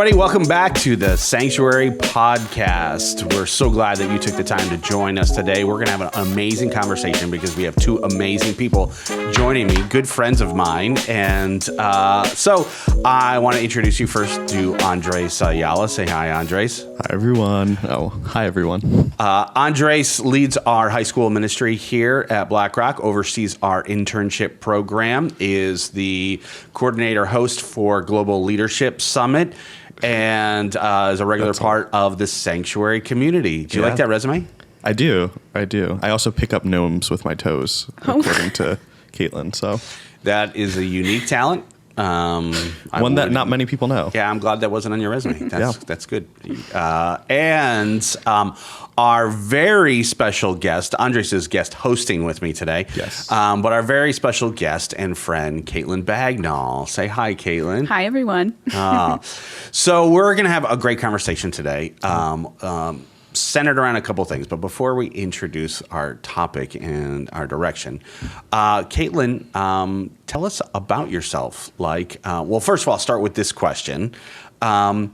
everybody. Welcome back to the Sanctuary Podcast. We're so glad that you took the time to join us today. We're going to have an amazing conversation because we have two amazing people joining me, good friends of mine. And so I want to introduce you first to Andres Ayala. Say hi, Andres. Hi, everyone. Oh, hi, everyone. Andres leads our high school ministry here at Black Rock, oversees our internship program, is the coordinator host for Global Leadership Summit, and is a regular part of the Sanctuary community. Do you like that resume? I do. I also pick up gnomes with my toes, according to Kaitlyn. So that is a unique talent. One that not many people know. Yeah, I'm glad that wasn't on your resume. That's good. And our very special guest, Andres is guest hosting with me today. Yes. But our very special guest and friend, Kaitlyn Bagnal. Say hi, Kaitlyn. Hi, everyone. So we're going to have a great conversation today. Centered around a couple things. But before we introduce our topic and our direction, Kaitlyn, tell us about yourself. Well, first of all, I'll start with this question. How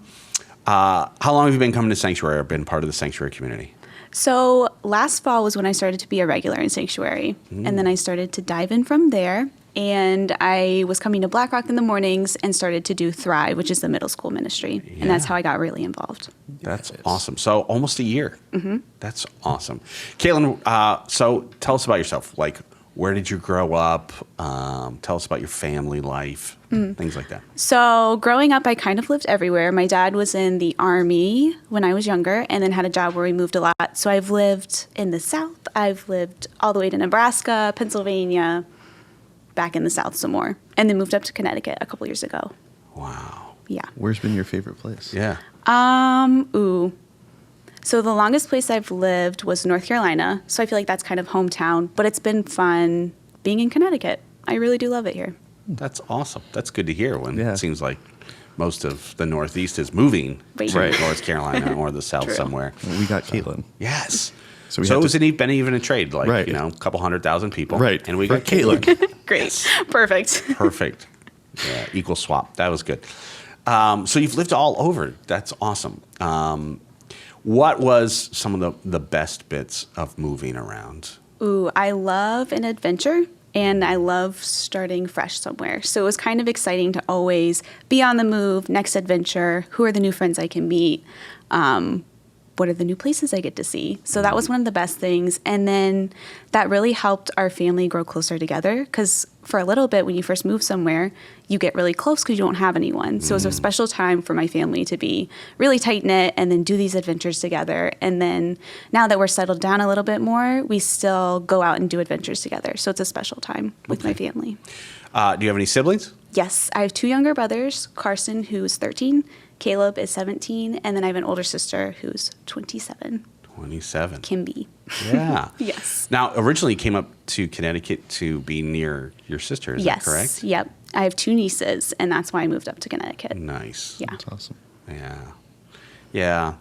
long have you been coming to Sanctuary or been part of the Sanctuary community? So last fall was when I started to be a regular in Sanctuary. And then I started to dive in from there. And I was coming to Black Rock in the mornings and started to do Thrive, which is the middle school ministry. Yeah. And that's how I got really involved. That's awesome. So almost a year. Mm-hmm. That's awesome. Kaitlyn, so tell us about yourself. Where did you grow up? Tell us about your family life, things like that. So growing up, I kind of lived everywhere. My dad was in the Army when I was younger and then had a job where we moved a lot. So I've lived in the South. I've lived all the way to Nebraska, Pennsylvania, back in the South some more, and then moved up to Connecticut a couple years ago. Wow. Yeah. Where's been your favorite place? Yeah. So the longest place I've lived was North Carolina. So I feel like that's kind of hometown, but it's been fun being in Connecticut. I really do love it here. That's awesome. That's good to hear when it seems like most of the Northeast is moving to North Carolina or the South somewhere. We got Kaitlyn. Yes. So it was been even a trade, a couple 100,000 people. Right. And we got Kaitlyn. Great. Yes. Perfect. Yeah, equal swap. That was good. So you've lived all over. That's awesome. What was some of the best bits of moving around? I love an adventure, and I love starting fresh somewhere. So it was kind of exciting to always be on the move, next adventure, who are the new friends I can meet, what are the new places I get to see? So that was one of the best things. And then that really helped our family grow closer together because for a little bit when you first move somewhere, you get really close because you don't have anyone. So it was a special time for my family to be really tight-knit and then do these adventures together. And then now that we're settled down a little bit more, we still go out and do adventures together. So it's a special time with my family. Do you have any siblings? Yes. I have two younger brothers, Carson, who's 13, Caleb is 17, and then I have an older sister who's 27. 27. Kimby. Yeah. Yes. Now, originally you came up to Connecticut to be near your sister, is that correct? Yep. I have two nieces, and that's why I moved up to Connecticut. Nice. Yeah. That's awesome. Yeah. Yeah.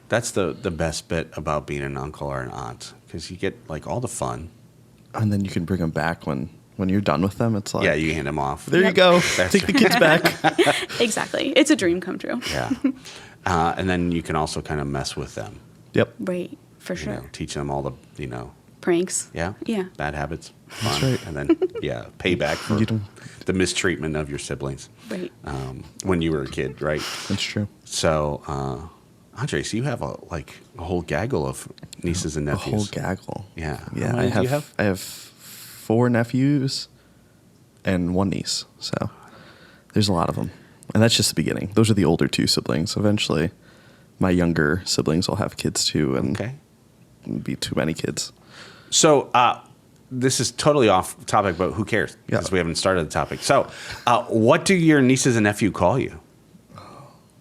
That's the best bit about being an uncle or an aunt, because you get all the fun. And then you can bring them back when you're done with them. It's yeah, you hand them off. There you go. Take the kids back. Exactly. It's a dream come true. Yeah. And then you can also kind of mess with them. Yep. Right. For sure. Teach them all the, pranks. Yeah. Yeah. Bad habits. Fun. That's right. And then, payback for the mistreatment of your siblings. Right. When you were a kid, right? That's true. So, Andres, you have a whole gaggle of nieces and nephews. A whole gaggle. Yeah. Yeah. How many do you have? I have 4 nephews and 1 niece. So there's a lot of them. And that's just the beginning. Those are the older 2 siblings. Eventually, my younger siblings will have kids too, and it'll be too many kids. So this is totally off topic, but who cares? Because we haven't started the topic. So what do your nieces and nephew call you?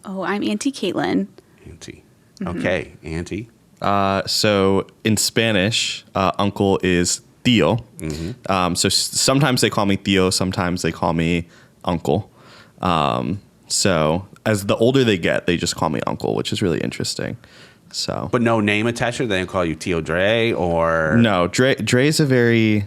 Oh, I'm Auntie Kaitlyn. Auntie. Okay, Auntie. So in Spanish, uncle is Tío. Mm-hmm. So sometimes they call me Tío, sometimes they call me uncle. So as the older they get, they just call me uncle, which is really interesting. So, but no name attached to it? They don't call you Tío Dre or? No, Dre is a very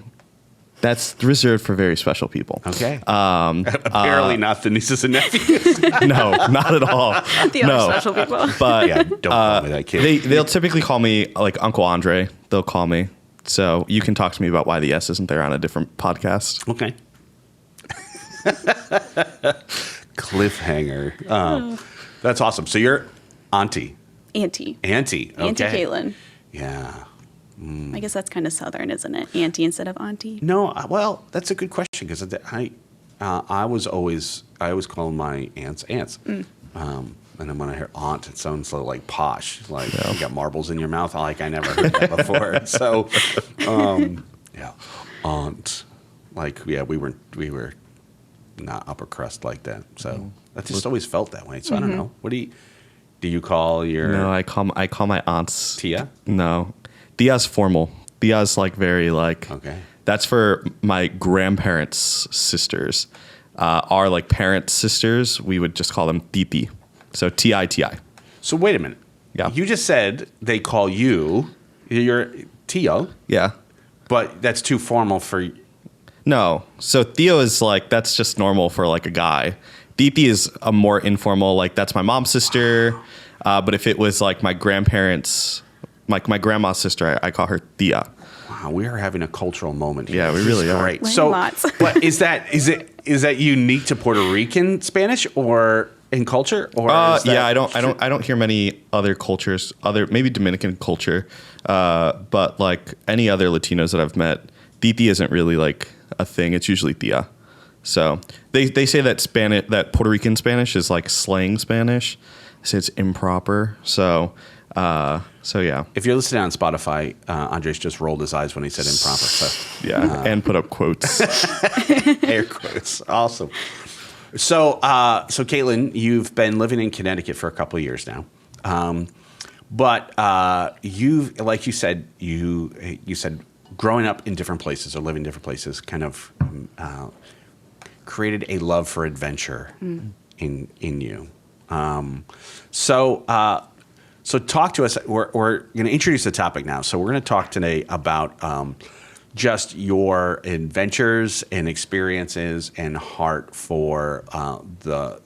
That's reserved for very special people. Okay. Apparently not the nieces and nephews. No, not at all. The other special people. But Yeah, don't call me that kid. they'll typically call me like Uncle Andre. They'll call me. So you can talk to me about why the S isn't there on a different podcast. Okay. Cliffhanger. That's awesome. So you're Auntie. Auntie. Auntie. Okay. Auntie Kaitlyn. Yeah. I guess that's kind of Southern, isn't it? Auntie instead of auntie. No, well, that's a good question because I always call my aunts. And then when I hear aunt, it sounds so like posh, like you got marbles in your mouth. Like I never heard that before. So, yeah, aunt. Like we were not upper crust like that. So I just always felt that way. So I don't know. What do you call your? No, I call my aunts Tia? No. Tia's formal. Tia's like very like. Okay. That's for my grandparents' sisters. Our like parents' sisters, we would just call them Titi. So T-I-T-I. So wait a minute. Yeah. You just said they call you're Tio, Yeah. but that's too formal for. No. So Theo is like, that's just normal for like a guy. Titi is a more informal, like that's my mom's sister. But if it was like my grandparents, like my grandma's sister, I call her Tia. Wow, we are having a cultural moment here. Yeah, we This really is are. Great. Learning So, lots. but is that unique to Puerto Rican Spanish or in culture? Or is that Yeah, I don't hear many other cultures, maybe Dominican culture, but like any other Latinos that I've met, Titi isn't really like a thing. It's usually Tia. So they say that Puerto Rican Spanish is like slang Spanish. I say it's improper. So yeah. If you're listening on Spotify, Andres just rolled his eyes when he said improper. So Yeah, and put up quotes. air quotes. Awesome. So Kaitlyn, you've been living in Connecticut for a couple of years now, but you, like you said, you said growing up in different places or living in different places, kind of created a love for adventure in you. So talk to us. We're going to introduce the topic now. So we're going to talk today about just your adventures and experiences and heart for the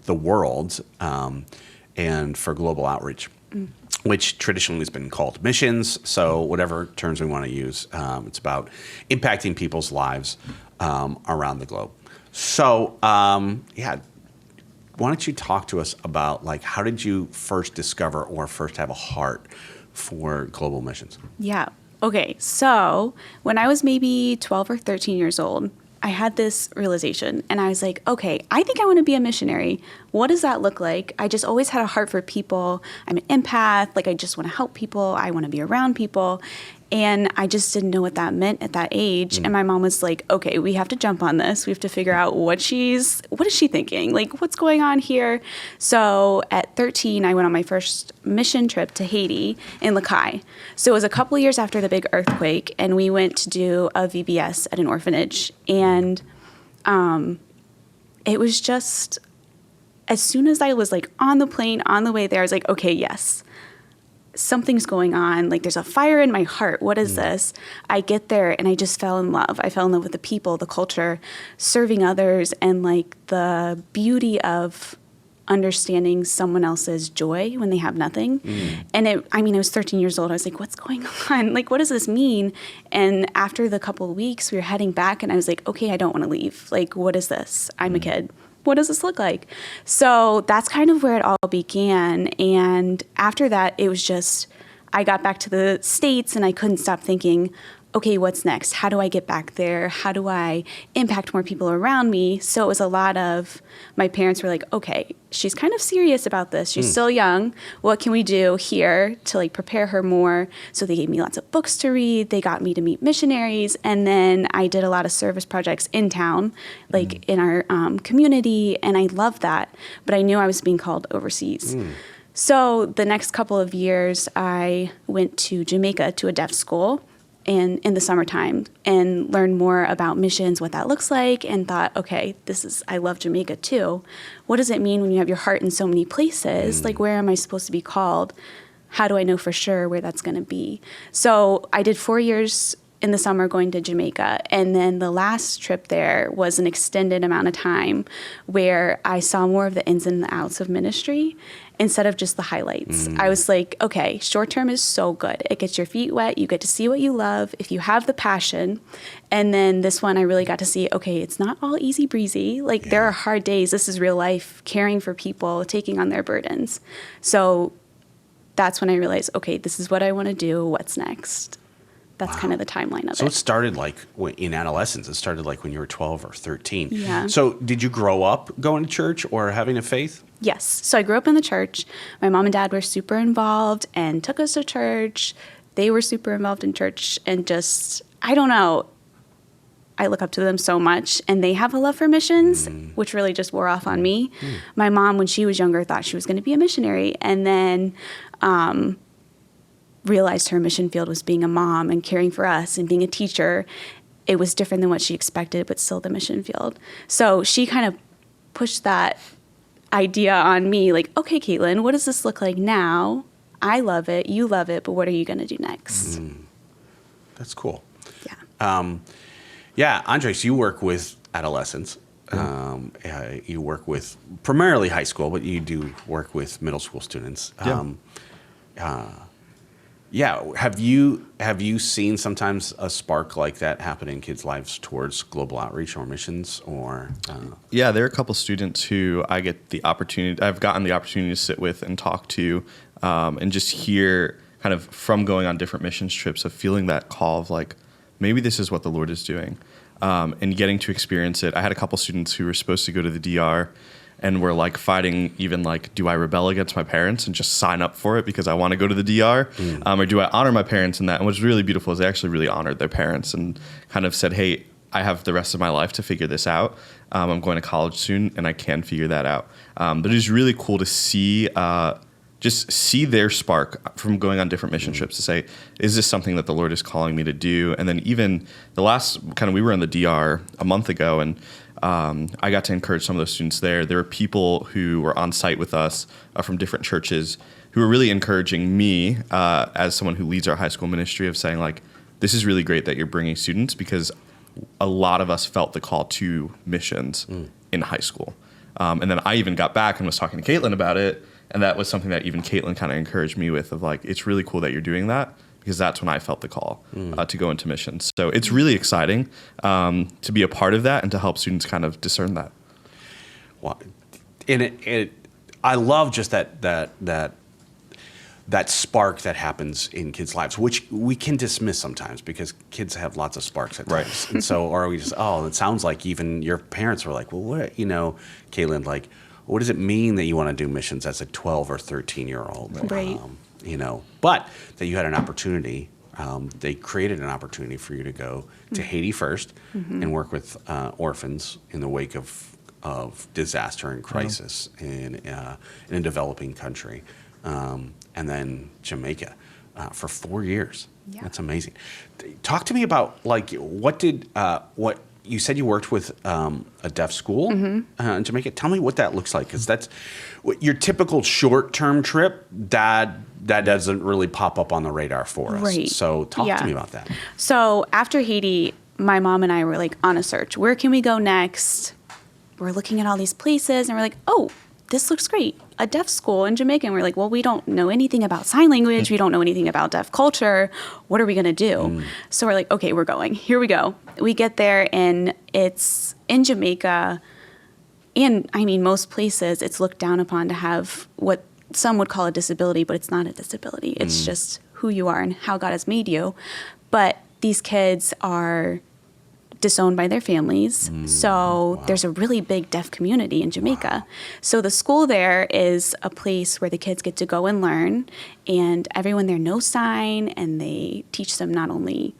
world and for global outreach, which traditionally has been called missions. So whatever terms we want to use, it's about impacting people's lives around the globe. So yeah. Why don't you talk to us about like how did you first discover or first have a heart for global missions? Yeah. Okay. So when I was maybe 12 or 13 years old, I had this realization and I was like, okay, I think I want to be a missionary. What does that look like? I just always had a heart for people. I'm an empath. Like I just want to help people. I want to be around people. And I just didn't know what that meant at that age. And my mom was like, okay, we have to jump on this. We have to figure out what is she thinking? Like, what's going on here? So at 13, I went on my first mission trip to Haiti in Lakai. So it was a couple of years after the big earthquake, and we went to do a VBS at an orphanage. And it was just, as soon as I was like on the plane, on the way there, I was like, okay, yes. Something's going on. Like there's a fire in my heart. What is this? I get there and I just fell in love. I fell in love with the people, the culture, serving others, and like the beauty of understanding someone else's joy when they have nothing. And I was 13 years old. I was like, what's going on? Like, what does this mean? And after the couple of weeks, we were heading back and I was like, okay, I don't want to leave. Like, what is this? I'm a kid. What does this look like? So that's kind of where it all began. And after that, it was just, I got back to the States and I couldn't stop thinking, okay, what's next? How do I get back there? How do I impact more people around me? So it was a lot of, my parents were like, okay, she's kind of serious about this. She's still young. What can we do here to like prepare her more? So they gave me lots of books to read. They got me to meet missionaries. And then I did a lot of service projects in town, like in our community. And I loved that. But I knew I was being called overseas. So the next couple of years, I went to Jamaica to a deaf school in the summertime and learned more about missions, what that looks like, and thought, okay, I love Jamaica too. What does it mean when you have your heart in so many places? Like, where am I supposed to be called? How do I know for sure where that's going to be? So I did 4 years in the summer going to Jamaica. And then the last trip there was an extended amount of time where I saw more of the ins and the outs of ministry instead of just the highlights. I was like, okay, short term is so good. It gets your feet wet. You get to see what you love if you have the passion. And then this one, I really got to see, okay, it's not all easy breezy. Like there are hard days. This is real life, caring for people, taking on their burdens. So that's when I realized, okay, this is what I want to do. What's next? That's kind of the timeline of it. So it started like in adolescence. It started like when you were 12 or 13. Yeah. So did you grow up going to church or having a faith? Yes. So I grew up in the church. My mom and dad were super involved and took us to church. They were super involved in church and just, I don't know, I look up to them so much. And they have a love for missions, which really just wore off on me. My mom, when she was younger, thought she was going to be a missionary. And then realized her mission field was being a mom and caring for us and being a teacher. It was different than what she expected, but still the mission field. So she kind of pushed that idea on me, like, okay, Kaitlyn, what does this look like now? I love it, you love it, but what are you going to do next? That's cool. Yeah. Yeah, Andres, you work with adolescents. You work with primarily high school, but you do work with middle school students. Yeah. Have you seen sometimes a spark like that happen in kids' lives towards global outreach or missions or? Yeah, there are a couple students who I've gotten the opportunity to sit with and talk to, and just hear kind of from going on different missions trips of feeling that call of like, maybe this is what the Lord is doing, and getting to experience it. I had a couple students who were supposed to go to the DR and were like fighting even like, do I rebel against my parents and just sign up for it because I want to go to the DR? Or do I honor my parents in that? And what's really beautiful is they actually really honored their parents and kind of said, hey, I have the rest of my life to figure this out. I'm going to college soon and I can figure that out. But it is really cool to see, just see their spark from going on different mission trips to say, is this something that the Lord is calling me to do? And then even the last we were in the DR a month ago, and I got to encourage some of those students there. There were people who were on site with us from different churches who were really encouraging me as someone who leads our high school ministry of saying like, this is really great that you're bringing students because a lot of us felt the call to missions in high school. And then I even got back and was talking to Kaitlyn about it. And that was something that even Kaitlyn kind of encouraged me with of like, it's really cool that you're doing that because that's when I felt the call to go into missions. So it's really exciting to be a part of that and to help students kind of discern that. Well, and I love just that spark that happens in kids' lives, which we can dismiss sometimes because kids have lots of sparks at times. And so, or we just, it sounds like even your parents were like, well, what, Kaitlyn, like, what does it mean that you want to do missions as a 12 or 13-year-old? Right. But that you had an opportunity. They created an opportunity for you to go to Haiti first and work with orphans in the wake of disaster and crisis in a developing country, and then Jamaica for 4 years. Yeah. That's amazing. Talk to me about like what you said you worked with a deaf school in Jamaica. Tell me what that looks like, because that's your typical short-term trip. That doesn't really pop up on the radar for us. Right. So talk to me about that. So after Haiti, my mom and I were like on a search. Where can we go next? We're looking at all these places, and we're like, oh, this looks great. A deaf school in Jamaica. And we're like, well, we don't know anything about sign language. We don't know anything about deaf culture. What are we going to do? So we're like, okay, we're going. Here we go. We get there, and it's in Jamaica. And I mean, most places it's looked down upon to have what some would call a disability, but it's not a disability. It's just who you are and how God has made you. But these kids are disowned by their families. So there's a really big deaf community in Jamaica. So the school there is a place where the kids get to go and learn, and everyone there knows sign, and they teach them not only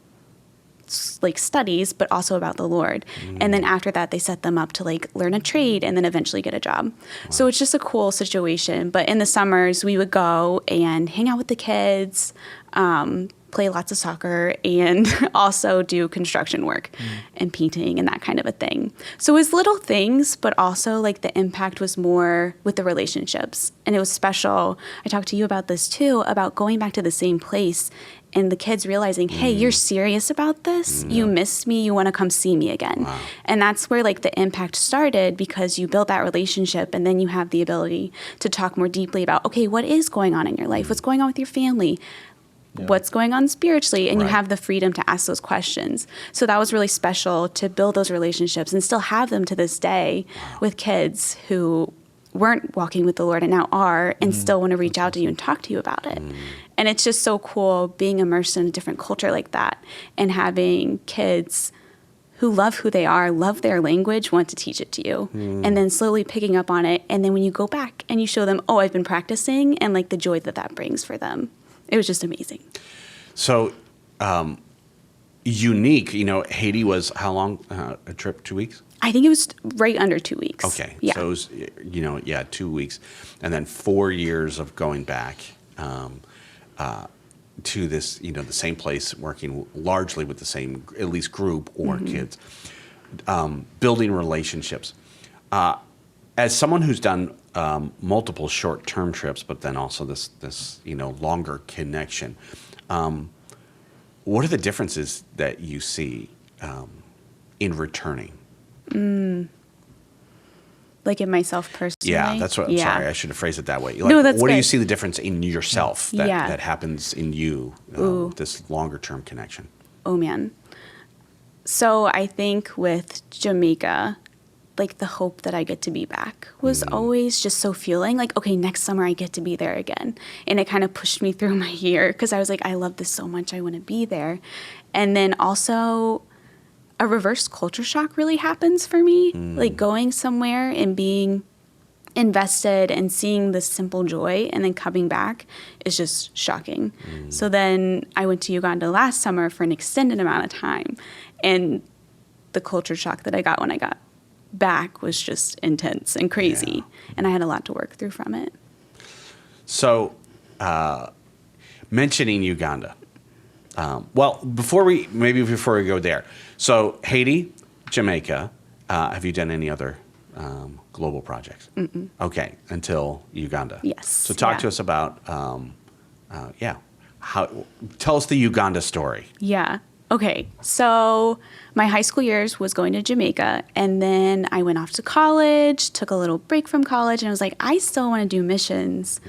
like studies, but also about the Lord. And then after that, they set them up to like learn a trade and then eventually get a job. So it's just a cool situation. But in the summers, we would go and hang out with the kids, play lots of soccer, and also do construction work and painting and that kind of a thing. So it was little things, but also like the impact was more with the relationships. And it was special. I talked to you about this too, about going back to the same place and the kids realizing, hey, you're serious about this? You missed me. You want to come see me again. Wow. And that's where like the impact started, because you build that relationship and then you have the ability to talk more deeply about, okay, what is going on in your life? What's going on with your family? What's going on spiritually? And you have the freedom to ask those questions. So that was really special to build those relationships and still have them to this day with kids who weren't walking with the Lord and now are, and still want to reach out to you and talk to you about it. And it's just so cool being immersed in a different culture like that and having kids who love who they are, love their language, want to teach it to you, and then slowly picking up on it. And then when you go back and you show them, oh, I've been practicing, and like the joy that that brings for them. It was just amazing. So, unique, you know, Haiti was how long a trip? 2 weeks? I think it was right under 2 weeks. Okay. Yeah. So it was, you know, 2 weeks. And then 4 years of going back to this, you know, the same place, working largely with the same, at least group or kids, building relationships. As someone who's done multiple short-term trips, but then also this you know, longer connection, what are the differences that you see in returning? Like in myself personally? Yeah, that's what I'm sorry. I should have phrased it that way. Like, No, that's what do you good. see the difference in yourself that, Yeah. that happens in you, this longer-term connection? Oh, man. So I think with Jamaica, like the hope that I get to be back was always just so fueling. Like, okay, next summer I get to be there again. And it kind of pushed me through my year because I was like, I love this so much. I want to be there. And then also a reverse culture shock really happens for me. Like going somewhere and being invested and seeing this simple joy and then coming back is just shocking. So then I went to Uganda last summer for an extended amount of time. And the culture shock that I got when I got back was just intense and crazy. And I had a lot to work through from it. So, mentioning Uganda. Well, before we go there. So, Haiti, Jamaica. Have you done any other global projects? Mm-mm. Okay, until Uganda. Yes. So, talk to us about, tell us the Uganda story. Yeah. Okay. So my high school years was going to Jamaica, and then I went off to college, took a little break from college, and I was like, I still want to do missions.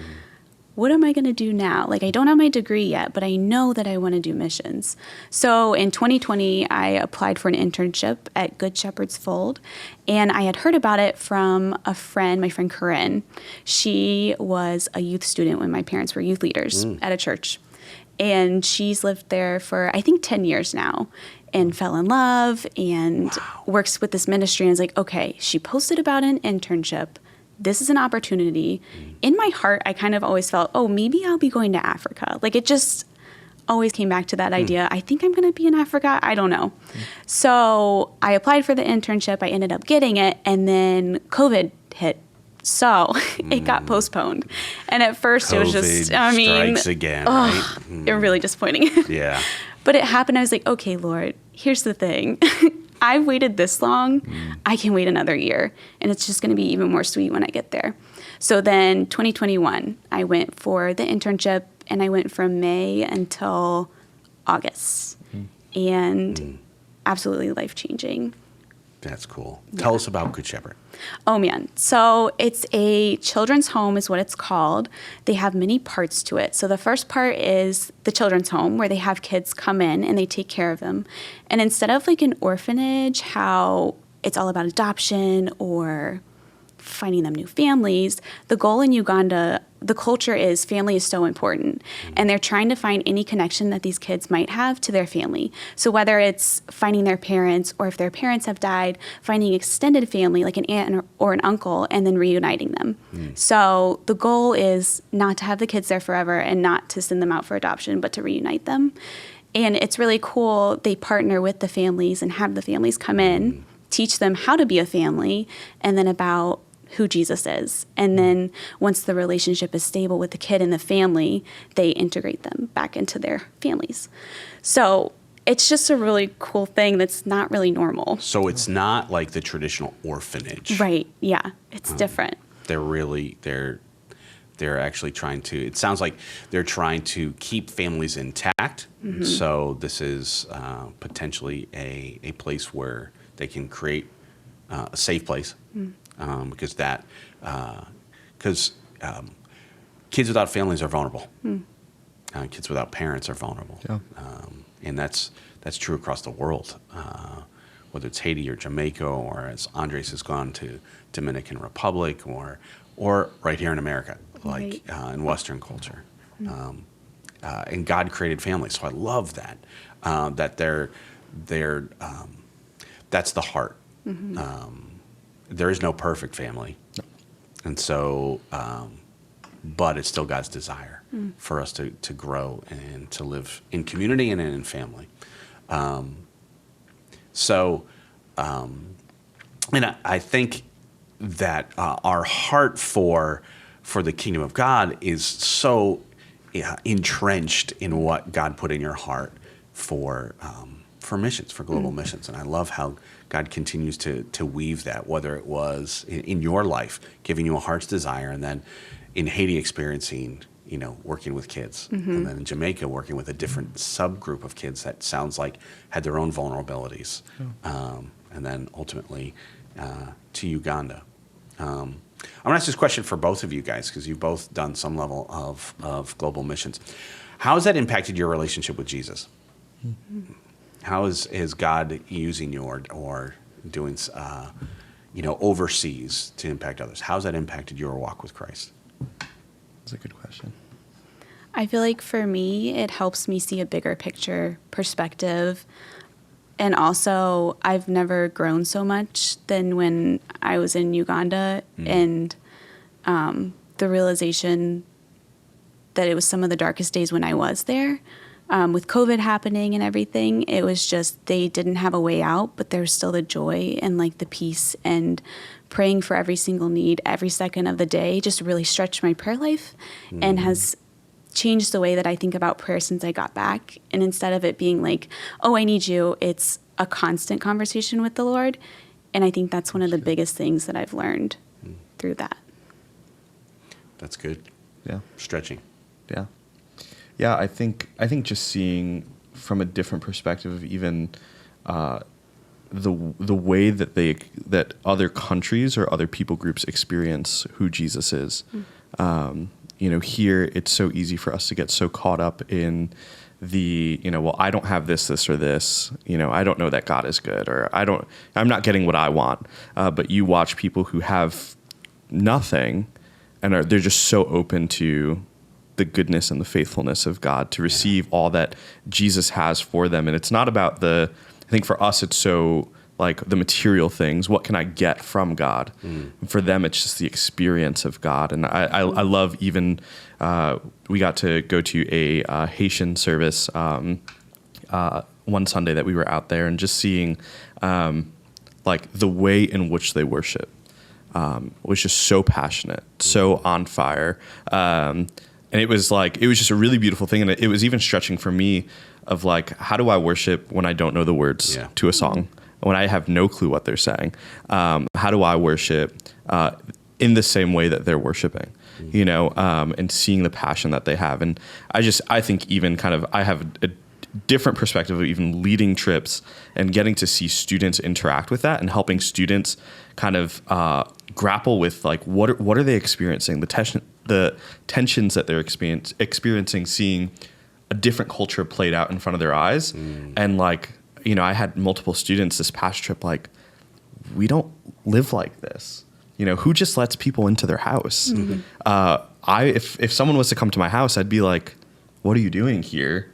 What am I going to do now? Like, I don't have my degree yet, but I know that I want to do missions. So in 2020, I applied for an internship at Good Shepherd's Fold, and I had heard about it from a friend, my friend Corinne. She was a youth student when my parents were youth leaders at a church. And she's lived there for, I think, 10 years now and fell in love and works with this ministry. And is like, okay, she posted about an internship. This is an opportunity. In my heart, I kind of always felt, oh, maybe I'll be going to Africa. Like it just always came back to that idea. I think I'm going to be in Africa. I don't know. So I applied for the internship. I ended up getting it. And then COVID hit. So it got postponed. And at first it was just, strikes again, right? It was really disappointing. Yeah. But it happened. I was like, okay, Lord, here's the thing. I've waited this long. I can wait another year. And it's just going to be even more sweet when I get there. So then 2021, I went for the internship, and I went from May until August. And absolutely life-changing. That's cool. Tell us about Good Shepherd. Oh, man. So it's a children's home is what it's called. They have many parts to it. So the first part is the children's home, where they have kids come in and they take care of them. And instead of like an orphanage, how it's all about adoption or finding them new families, the goal in Uganda, the culture is family is so important. And they're trying to find any connection that these kids might have to their family. So whether it's finding their parents, or if their parents have died, finding extended family like an aunt or an uncle, and then reuniting them. So the goal is not to have the kids there forever and not to send them out for adoption, but to reunite them. And it's really cool. They partner with the families and have the families come in, teach them how to be a family, and then about who Jesus is. And then once the relationship is stable with the kid and the family, they integrate them back into their families. So it's just a really cool thing that's not really normal. So it's not like the traditional orphanage. Right. Yeah. It's different. They're they're actually trying to, it sounds like they're trying to keep families intact. So this is potentially a place where they can create a safe place, because kids without families are vulnerable. Kids without parents are vulnerable. Yeah. And that's true across the world, whether it's Haiti or Jamaica, or as Andres has gone to Dominican Republic, or right here in America, like in Western culture. And God created families, so I love that. That that's the heart. There is no perfect family, and so, but it's still God's desire for us to grow and to live in community and in family. And I think that our heart for the kingdom of God is so entrenched in what God put in your heart for missions, for global missions. And I love how God continues to weave that, whether it was in your life, giving you a heart's desire, and then in Haiti experiencing, working with kids, and then in Jamaica working with a different subgroup of kids that sounds like had their own vulnerabilities, and then ultimately to Uganda. I'm gonna ask this question for both of you guys, because you've both done some level of global missions. How has that impacted your relationship with Jesus? How is God using you or doing, overseas to impact others? How has that impacted your walk with Christ? That's a good question. I feel like for me, it helps me see a bigger picture perspective. And also, I've never grown so much than when I was in Uganda, and the realization that it was some of the darkest days when I was there. With COVID happening and everything, it was just they didn't have a way out, but there was still the joy and like the peace, and praying for every single need every second of the day just really stretched my prayer life and has changed the way that I think about prayer since I got back. And instead of it being like, oh, I need you, it's a constant conversation with the Lord. And I think that's one of the biggest things that I've learned through that. That's good. Yeah. Stretching. Yeah. Yeah, I think just seeing from a different perspective of even the way that other countries or other people groups experience who Jesus is. Here it's so easy for us to get so caught up in the, well, I don't have this, or this, I don't know that God is good, or I'm not getting what I want. But you watch people who have nothing and they're just so open to the goodness and the faithfulness of God to receive all that Jesus has for them. And it's not about I think for us, it's so like the material things. What can I get from God? For them, it's just the experience of God. And I love even, we got to go to a Haitian service one Sunday that we were out there, and just seeing like the way in which they worship was just so passionate, so on fire. And it was just a really beautiful thing. And it was even stretching for me of like, how do I worship when I don't know the words to a song, when I have no clue what they're saying? How do I worship in the same way that they're worshiping, and seeing the passion that they have? And I think even kind of, I have a different perspective of even leading trips and getting to see students interact with that, and helping students kind of grapple with like, what are they experiencing? The tensions that they're experiencing, seeing a different culture played out in front of their eyes. And like, I had multiple students this past trip, like, we don't live like this. Who just lets people into their house? If someone was to come to my house, I'd be like, what are you doing here?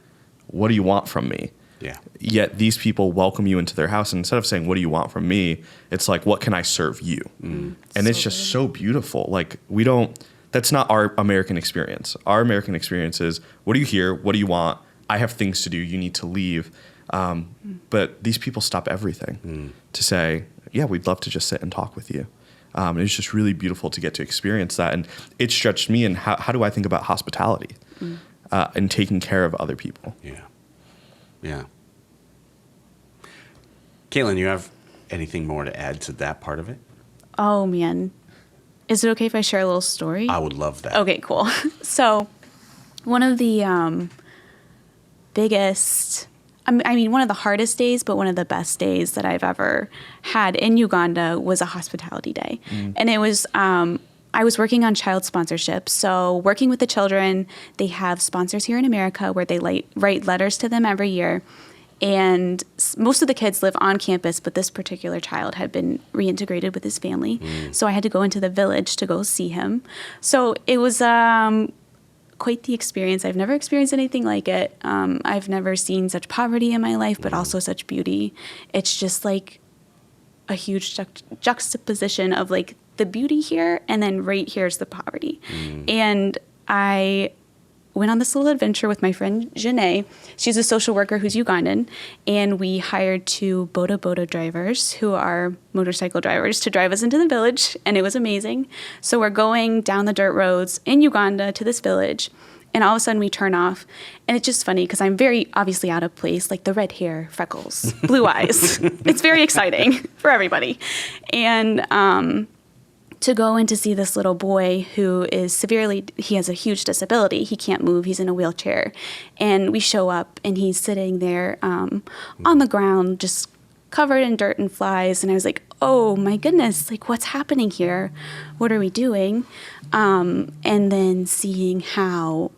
What do you want from me? Yeah. Yet these people welcome you into their house, and instead of saying, what do you want from me? It's like, what can I serve you? And it's just so beautiful. Like, that's not our American experience. Our American experience is, what are you here? What do you want? I have things to do. You need to leave. But these people stop everything to say, yeah, we'd love to just sit and talk with you. And it's just really beautiful to get to experience that. And it stretched me in how do I think about hospitality and taking care of other people. Yeah. Yeah. Kaitlyn, you have anything more to add to that part of it? Oh, man. Is it okay if I share a little story? I would love that. Okay, cool. So one of the biggest, I mean, one of the hardest days, but one of the best days that I've ever had in Uganda was a hospitality day. And it was, I was working on child sponsorship. So working with the children, they have sponsors here in America where they write letters to them every year. And most of the kids live on campus, but this particular child had been reintegrated with his family. So I had to go into the village to go see him. So it was quite the experience. I've never experienced anything like it. I've never seen such poverty in my life, but also such beauty. It's just like a huge juxtaposition of like the beauty here, and then right here's the poverty. And I went on this little adventure with my friend Janae. She's a social worker who's Ugandan, and we hired 2 boda drivers who are motorcycle drivers to drive us into the village, and it was amazing. So we're going down the dirt roads in Uganda to this village, and all of a sudden we turn off, and it's just funny because I'm very obviously out of place, like the red hair, freckles, blue eyes. It's very exciting for everybody. And to go in to see this little boy who is he has a huge disability. He can't move. He's in a wheelchair. And we show up, and he's sitting there on the ground, just covered in dirt and flies. And I was like, oh, my goodness, like, what's happening here? What are we doing? And then seeing how,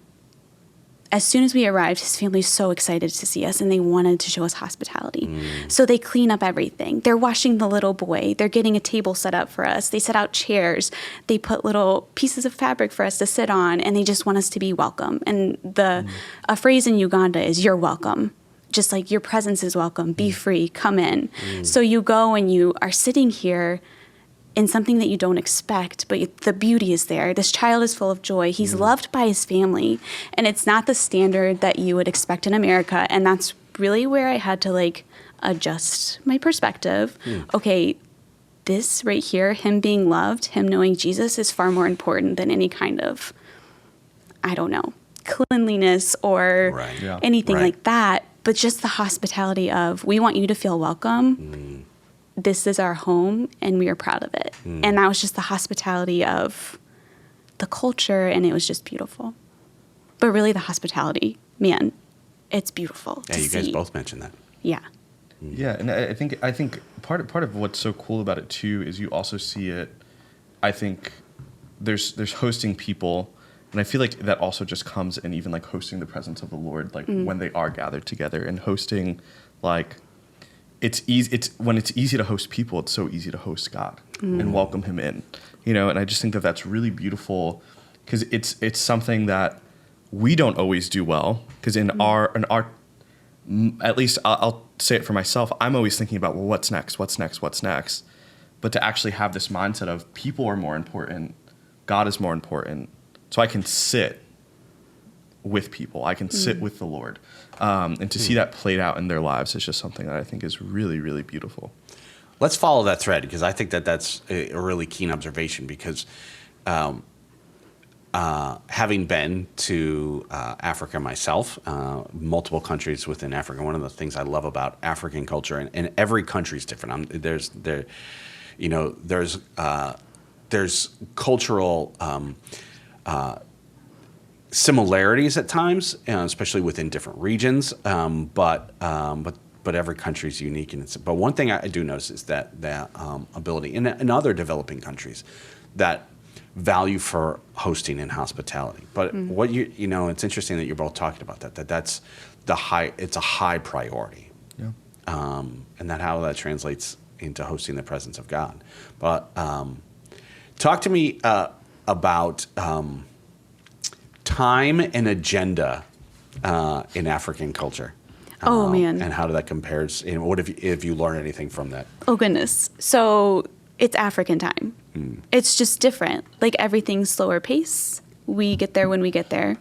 as soon as we arrived, his family's so excited to see us, and they wanted to show us hospitality. So they clean up everything. They're washing the little boy. They're getting a table set up for us. They set out chairs. They put little pieces of fabric for us to sit on, and they just want us to be welcome. And a phrase in Uganda is, "You're welcome." Just like your presence is welcome. Be free. Come in. So you go and you are sitting here in something that you don't expect, but the beauty is there. This child is full of joy. He's loved by his family, and it's not the standard that you would expect in America. And that's really where I had to like adjust my perspective. Okay, this right here, him being loved, him knowing Jesus is far more important than any kind of, I don't know, cleanliness or anything like that. But just the hospitality of, we want you to feel welcome. This is our home, and we are proud of it. And that was just the hospitality of the culture, and it was just beautiful. But really, the hospitality, man, it's beautiful. Yeah, you guys both mentioned that. Yeah. Yeah, and I think part of what's so cool about it too is you also see it. I think there's hosting people, and I feel like that also just comes in even like hosting the presence of the Lord, like when they are gathered together, and hosting like. It's easy. When it's easy to host people, it's so easy to host God and welcome Him in, And I just think that that's really beautiful because it's something that we don't always do well. Because in our, at least I'll say it for myself. I'm always thinking about, well, what's next? But to actually have this mindset of people are more important, God is more important, so I can sit with people. I can sit with the Lord. And to see that played out in their lives is just something that I think is really, really beautiful. Let's follow that thread because I think that's a really keen observation because having been to Africa myself, multiple countries within Africa, one of the things I love about African culture, and every country is different. There's cultural similarities at times, especially within different regions, but every country is unique. But one thing I do notice is that ability in other developing countries, that value for hosting and hospitality. But what it's interesting that you're both talking about that's it's a high priority. Yeah. And how that translates into hosting the presence of God. But talk to me about time and agenda in African culture. Oh, man. And how that compares, and what if you learned anything from that? Oh, goodness. So it's African time. It's just different. Like, everything's slower pace. We get there when we get there.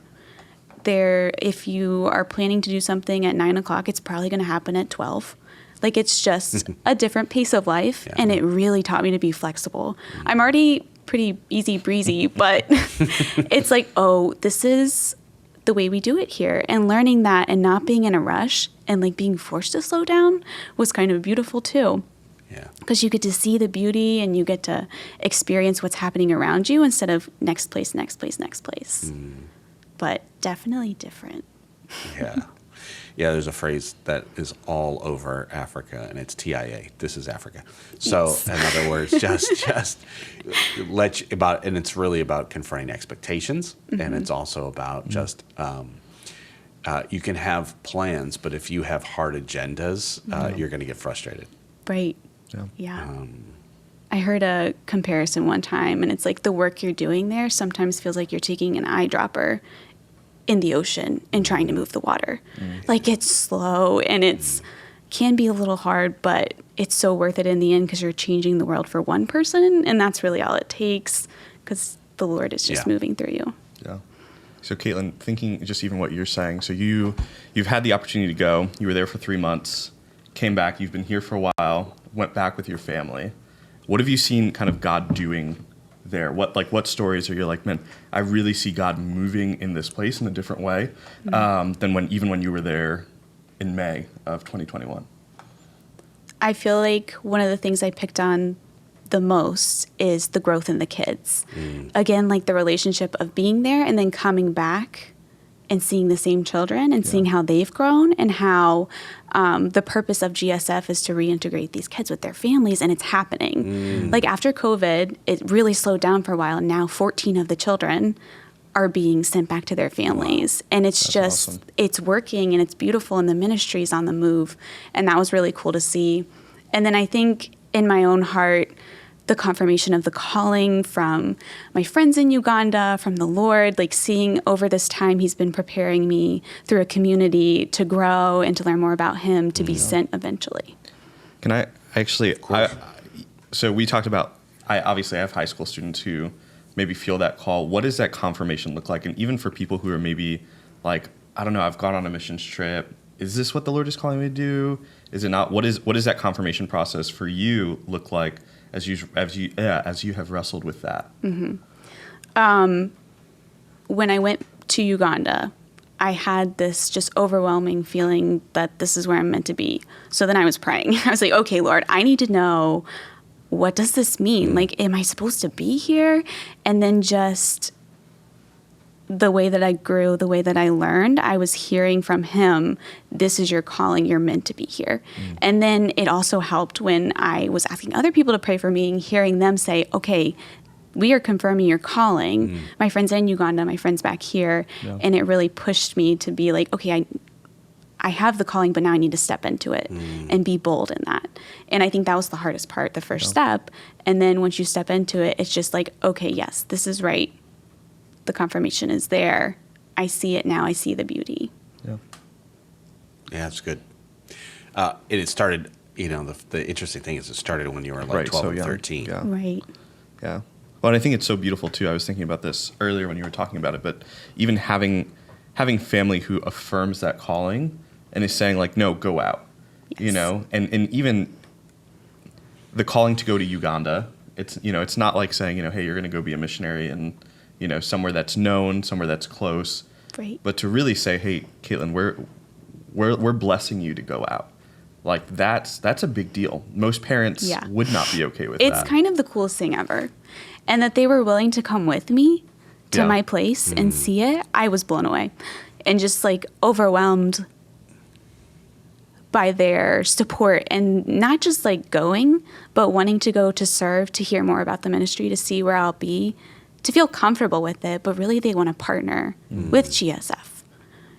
If you are planning to do something at 9 o'clock, it's probably going to happen at 12. Like, it's just a different pace of life, and it really taught me to be flexible. I'm already pretty easy breezy, but it's like, oh, this is the way we do it here. And learning that and not being in a rush and like being forced to slow down was kind of beautiful too. Yeah. Because you get to see the beauty and you get to experience what's happening around you instead of next place, next place, next place. But definitely different. Yeah. Yeah, there's a phrase that is all over Africa, and it's TIA. This is Africa. So, Yes. in other words, just let you, about, and it's really about confronting expectations, and it's also about just you can have plans, but if you have hard agendas, you're going to get frustrated. Right. Yeah. Yeah. I heard a comparison one time, and it's like the work you're doing there sometimes feels like you're taking an eyedropper in the ocean and trying to move the water. Like it's slow and it's can be a little hard, but it's so worth it in the end because you're changing the world for one person, and that's really all it takes because the Lord is just moving through you. Yeah. So Kaitlyn, thinking just even what you're saying, so you've had the opportunity to go. You were there for 3 months, came back. You've been here for a while. Went back with your family. What have you seen kind of God doing there? What stories are you like, man, I really see God moving in this place in a different way than when you were there in May of 2021? I feel like one of the things I picked on the most is the growth in the kids. Again, like the relationship of being there and then coming back and seeing the same children and seeing how they've grown and how the purpose of GSF is to reintegrate these kids with their families, and it's happening. Like after COVID, it really slowed down for a while, and now 14 of the children are being sent back to their families. And it's That's just, awesome. it's working and it's beautiful, and the ministry's on the move. And that was really cool to see. And then I think in my own heart, the confirmation of the calling from my friends in Uganda, from the Lord, like seeing over this time he's been preparing me through a community to grow and to learn more about him, to be sent eventually. Can I actually, so we talked about, I obviously have high school students who maybe feel that call. What does that confirmation look like? And even for people who are maybe like, I don't know, I've gone on a missions trip. Is this what the Lord is calling me to do? Is it not? What does that confirmation process for you look like as you have wrestled with that? When I went to Uganda, I had this just overwhelming feeling that this is where I'm meant to be. So then I was praying. I was like, okay, Lord, I need to know, what does this mean? Like, am I supposed to be here? And then just the way that I grew, the way that I learned, I was hearing from him, this is your calling, you're meant to be here. And then it also helped when I was asking other people to pray for me and hearing them say, okay, we are confirming your calling. My friends in Uganda, my friends back here. Yeah. And it really pushed me to be like, okay, I have the calling, but now I need to step into it and be bold in that. And I think that was the hardest part, the first step. And then once you step into it, it's just like, okay, yes, this is right. The confirmation is there. I see it now. I see the beauty. Yeah. Yeah, it's good. And it started, the interesting thing is it started when you were like 12 or 13. Yeah. Right. Yeah. Well, and I think it's so beautiful too. I was thinking about this earlier when you were talking about it, but even having family who affirms that calling and is saying like, no, go out, Yes. and even the calling to go to Uganda, it's not like saying, hey, you're going to go be a missionary and, somewhere that's known, somewhere that's close, Right. but to really say, hey, Kaitlyn, we're blessing you to go out. Like that's a big deal. Most parents would not be okay with that. It's kind of the coolest thing ever. And that they were willing to come with me to my place and see it, I was blown away. And just like overwhelmed by their support, and not just like going, but wanting to go to serve, to hear more about the ministry, to see where I'll be, to feel comfortable with it. But really they want to partner with GSF.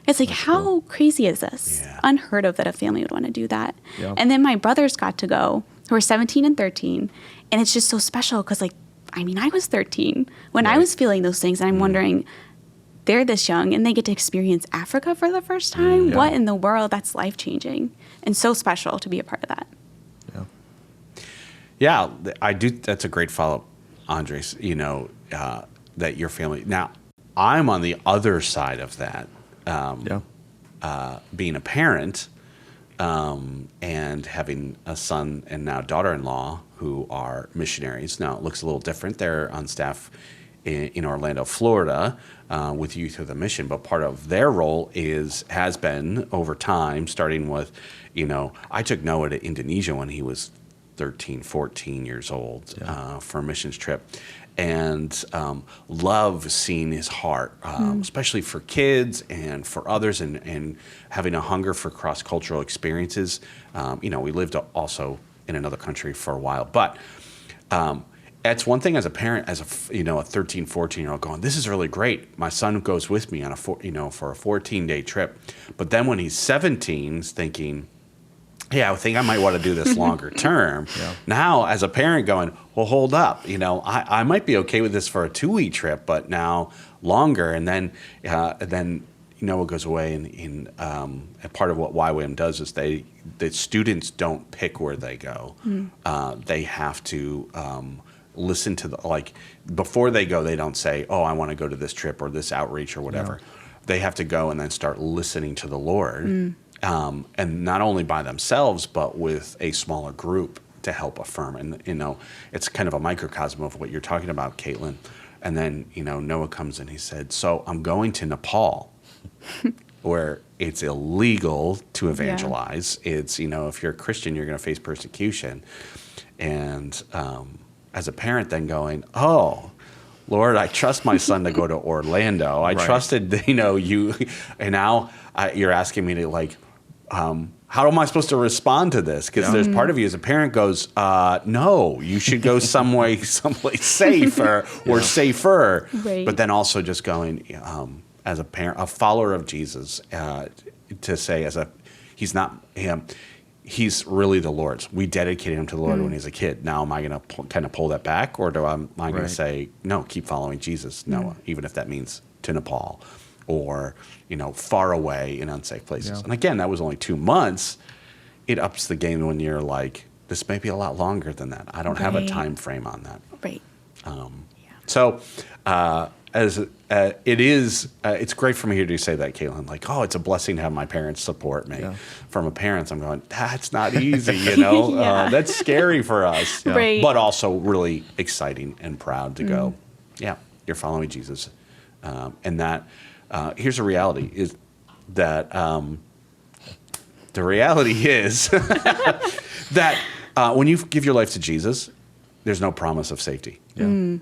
It's like, how crazy is this? Yeah. Unheard of that a family would want to do that. Yeah. And then my brothers got to go, who are 17 and 13. And it's just so special because, like, I mean, I was 13 when I was feeling those things. And I'm wondering, they're this young and they get to experience Africa for the first time? Yeah. What in the world? That's life-changing and so special to be a part of that. Yeah, I do. That's a great follow-up, Andres, that your family. Now, I'm on the other side of that. Being a parent and having a son and now daughter-in-law who are missionaries. Now, it looks a little different. They're on staff in Orlando, Florida, with Youth with a Mission, but part of their role has been over time, starting with, I took Noah to Indonesia when he was 13, 14 years old for a missions trip. And love seeing his heart, especially for kids and for others, and having a hunger for cross-cultural experiences. We lived also in another country for a while. But it's one thing as a parent, as a 13, 14-year-old going, this is really great. My son goes with me on for a 14-day trip. But then when he's 17, he's thinking, hey, I think I might want to do this longer term. Yeah. Now, as a parent going, well, hold up. I might be okay with this for a 2-week trip, but now longer. And then Noah goes away, and part of what YWAM does is the students don't pick where they go. They have to listen to before they go, they don't say, oh, I want to go to this trip or this outreach or whatever. Yeah. They have to go and then start listening to the Lord. And not only by themselves, but with a smaller group to help affirm. And, it's kind of a microcosm of what you're talking about, Kaitlyn. And then, Noah comes and he said, so I'm going to Nepal, where it's illegal to evangelize. Yeah. It's, if you're a Christian, you're going to face persecution. And as a parent then going, oh, Lord, I trust my son to go to Orlando. I trusted, you, and now you're asking me to how am I supposed to respond to this? Because there's part of you as a parent goes, no, you should go someplace safer or safer. Right. But then also just going, as a parent, a follower of Jesus, to say he's really the Lord's. We dedicated him to the Lord when he was a kid. Now, am I going to kind of pull that back, or am I going to say, no, keep following Jesus, Noah, even if that means to Nepal or, far away in unsafe places. Yeah. And again, that was only 2 months. It ups the game when you're like, this may be a lot longer than that. I don't have a time frame on that. Right. So as it is, it's great for me here to say that, Kaitlyn. It's a blessing to have my parents support me. Yeah. From a parent, I'm going, that's not easy, that's scary for us. Yeah. Right. But also really exciting and proud to go, yeah, you're following Jesus. And that, here's the reality, is that the reality is that when you give your life to Jesus, there's no promise of safety. Yeah.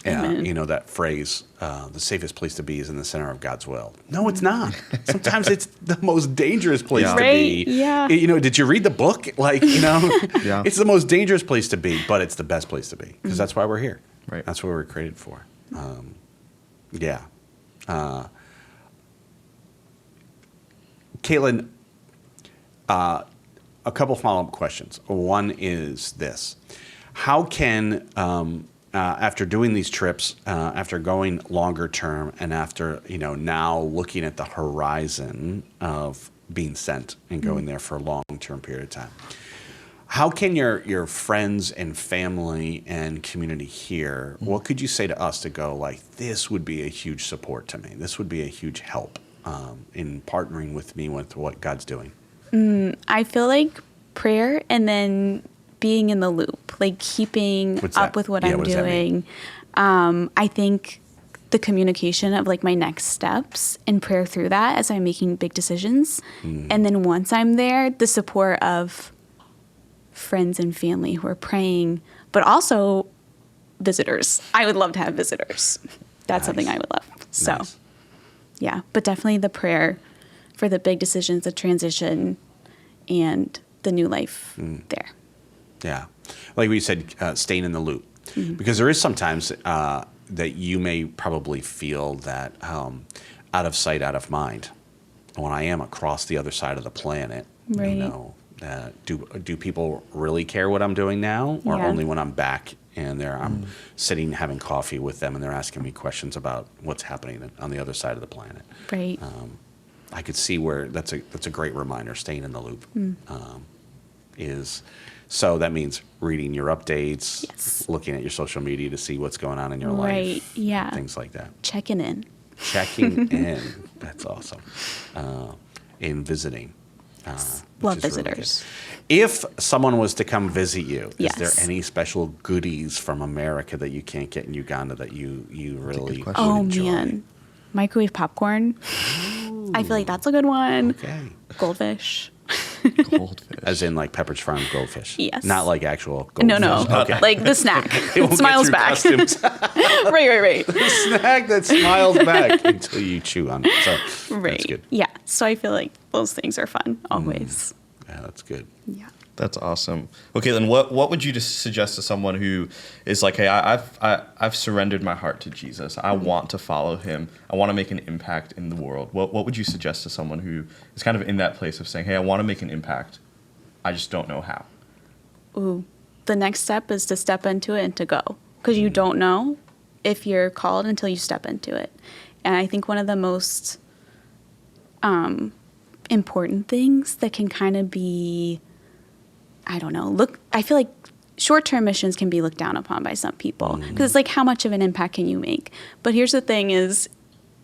That phrase, the safest place to be is in the center of God's will. No, it's not. Sometimes it's the most dangerous place to be. Yeah. Did you read the book? It's the most dangerous place to be, but it's the best place to be, because that's why we're here. Right. That's what we're created for. Kaitlyn, a couple follow-up questions. One is this: how can, after doing these trips, after going longer term, and after now looking at the horizon of being sent and going there for a long-term period of time, how can your friends and family and community here, what could you say to us to go this would be a huge support to me? This would be a huge help in partnering with me with what God's doing? I feel like prayer, and then being in the loop, keeping up with what I'm doing. I think the communication of my next steps and prayer through that as I'm making big decisions. And then once I'm there, the support of friends and family who are praying, but also visitors. I would love to have visitors. That's something I would love. So, yeah, but definitely the prayer for the big decisions, the transition, and the new life there. Yeah. Like we said, staying in the loop. Because there is sometimes that you may probably feel that out of sight, out of mind. When I am across the other side of the planet, do people really care what I'm doing now, or only when I'm back and I'm sitting having coffee with them and they're asking me questions about what's happening on the other side of the planet? Right. I could see where that's a great reminder. Staying in the loop so that means reading your updates, looking at your social media to see what's going on in your life, things like that. Checking in. That's awesome. In visiting. Love visitors. Really, if someone was to come visit you, is there any special goodies from America that you can't get in Uganda that you really would enjoy? Man, microwave popcorn. I feel like that's a good one. Okay. Goldfish. Goldfish. As in like Pepperidge Farm goldfish. Yes. Not like actual goldfish. No. Okay. Like the snack. It won't Smiles get back. through customs. Right. The snack that smiles back until you chew on it. So Right. that's good. Yeah. So I feel like those things are fun always. Yeah, that's good. Yeah. That's awesome. Okay, then what would you just suggest to someone who is like, hey, I've surrendered my heart to Jesus. I want to follow him. I want to make an impact in the world. What would you suggest to someone who is kind of in that place of saying, hey, I want to make an impact. I just don't know how. Ooh. The next step is to step into it and to go. Because you don't know if you're called until you step into it. And I think one of the most important things that can kind of be, I don't know, I feel like short-term missions can be looked down upon by some people because it's like, how much of an impact can you make? But here's the thing is,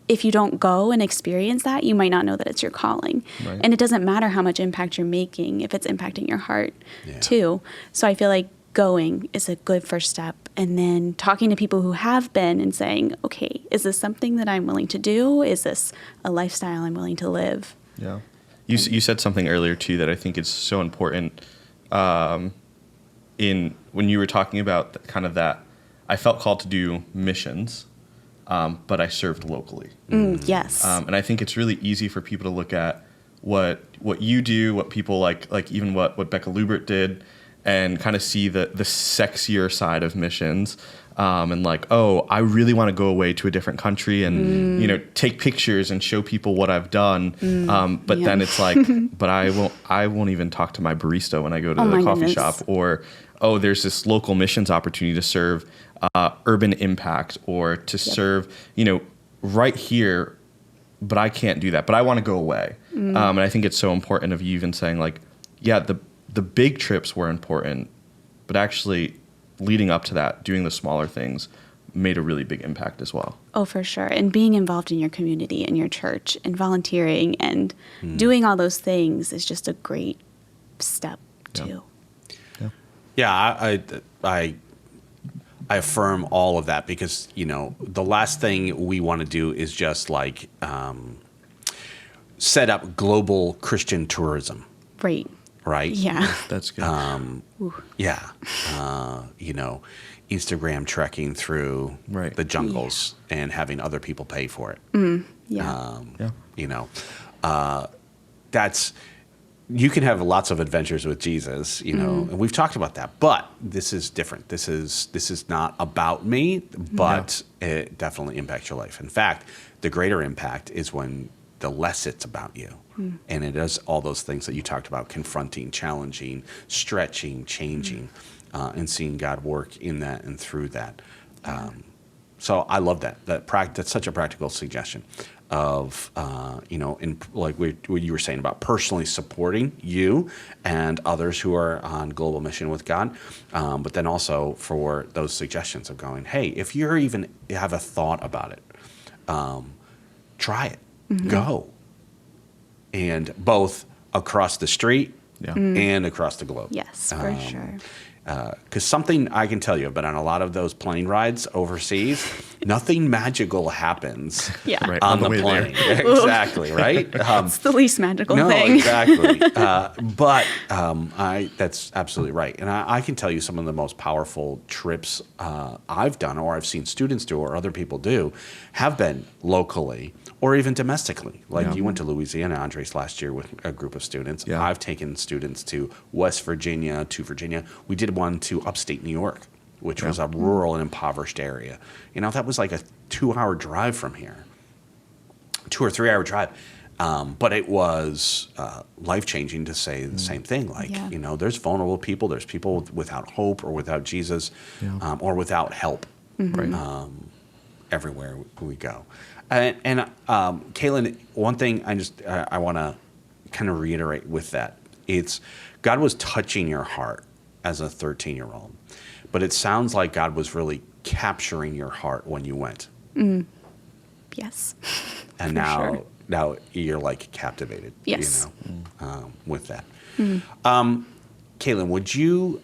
if you don't go and experience that, you might not know that it's your calling. Right. And it doesn't matter how much impact you're making if it's impacting your heart too. So I feel like going is a good first step. And then talking to people who have been and saying, okay, is this something that I'm willing to do? Is this a lifestyle I'm willing to live? Yeah. You said something earlier too that I think is so important. In when you were talking about kind of that, I felt called to do missions, but I served locally. Yes. And I think it's really easy for people to look at what you do, what people like even what Becca Lubert did, and kind of see the sexier side of missions. And like, oh, I really want to go away to a different country and, take pictures and show people what I've done. But then it's like, but I won't even talk to my barista when I go to the coffee shop. Or, oh, there's this local missions opportunity to serve urban impact or to serve, right here, but I can't do that. But I want to go away. And I think it's so important of you even saying like, yeah, the big trips were important, but actually leading up to that, doing the smaller things made a really big impact as well. Oh, for sure. And being involved in your community and your church and volunteering and doing all those things is just a great step too. Yeah, I affirm all of that because, the last thing we want to do is just like set up global Christian tourism. Right? Yeah. That's good. Instagram trekking through the jungles and having other people pay for it. That's, you can have lots of adventures with Jesus, and we've talked about that, but this is different. This is not about me, but it definitely impacts your life. In fact, the greater impact is when the less it's about you. And it is all those things that you talked about, confronting, challenging, stretching, changing, and seeing God work in that and through that. So I love that. That's such a practical suggestion of, in like what you were saying about personally supporting you and others who are on global mission with God. But then also for those suggestions of going, hey, if you even have a thought about it, try it, go. And both across the street and across the globe. Yes, for sure. Because something I can tell you, but on a lot of those plane rides overseas, nothing magical happens on the plane. Exactly, right? It's the least magical no, thing. Exactly. But that's absolutely right. And I can tell you some of the most powerful trips I've done or I've seen students do or other people do have been locally or even domestically. Like you went to Louisiana, Andres, last year with a group of students. Yeah. I've taken students to West Virginia, to Virginia. We did one to upstate New York, which was a rural and impoverished area. That was like a 2-hour drive from here, 2 or 3 hour drive. But it was life-changing to say the same thing. Like, there's vulnerable people. There's people without hope or without Jesus or without help everywhere we go. And Kaitlyn, one thing I want to kind of reiterate with that. It's God was touching your heart as a 13-year-old. But it sounds like God was really capturing your heart when you went. Yes. And now you're like captivated. Yes. With that. Kaitlyn, would you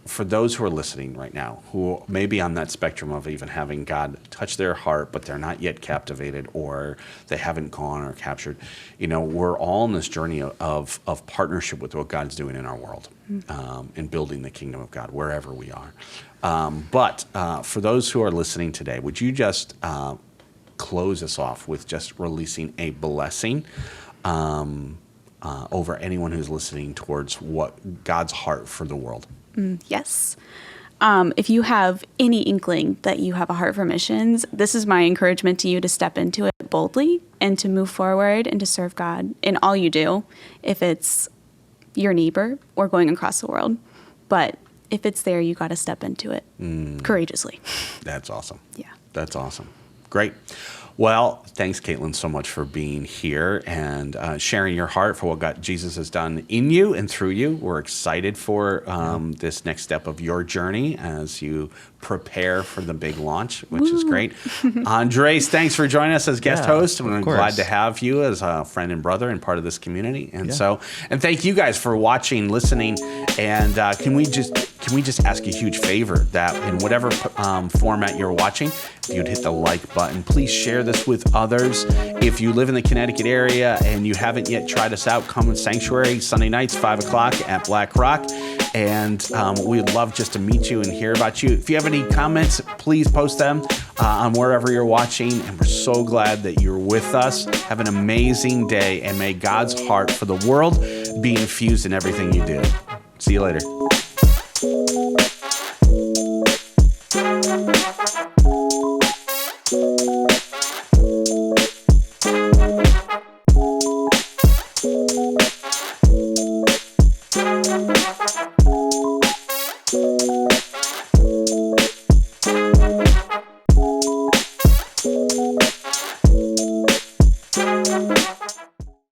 for those who are listening right now, who may be on that spectrum of even having God touch their heart, but they're not yet captivated, or they haven't gone or captured, we're all in this journey of partnership with what God's doing in our world, and building the kingdom of God wherever we are. But for those who are listening today, would you just close us off with just releasing a blessing over anyone who's listening towards what God's heart for the world? Yes. If you have any inkling that you have a heart for missions, this is my encouragement to you to step into it boldly and to move forward and to serve God in all you do, if it's your neighbor or going across the world. But if it's there, you got to step into it courageously. That's awesome. Yeah. That's awesome. Great. Well, thanks, Kaitlyn, so much for being here and sharing your heart for what Jesus has done in you and through you. We're excited for this next step of your journey as you prepare for the big launch, which is great. Andres, thanks for joining us as guest host. We're glad to have you as a friend and brother and part of this community. And and thank you guys for watching, listening. And can we just ask a huge favor that in whatever format you're watching, if you'd hit the like button, please share this with others. If you live in the Connecticut area and you haven't yet tried us out, come in Sanctuary Sunday nights, 5 o'clock at Black Rock. And we'd love just to meet you and hear about you. If you have any comments, please post them on wherever you're watching. And we're so glad that you're with us. Have an amazing day, and may God's heart for the world be infused in everything you do. See you later.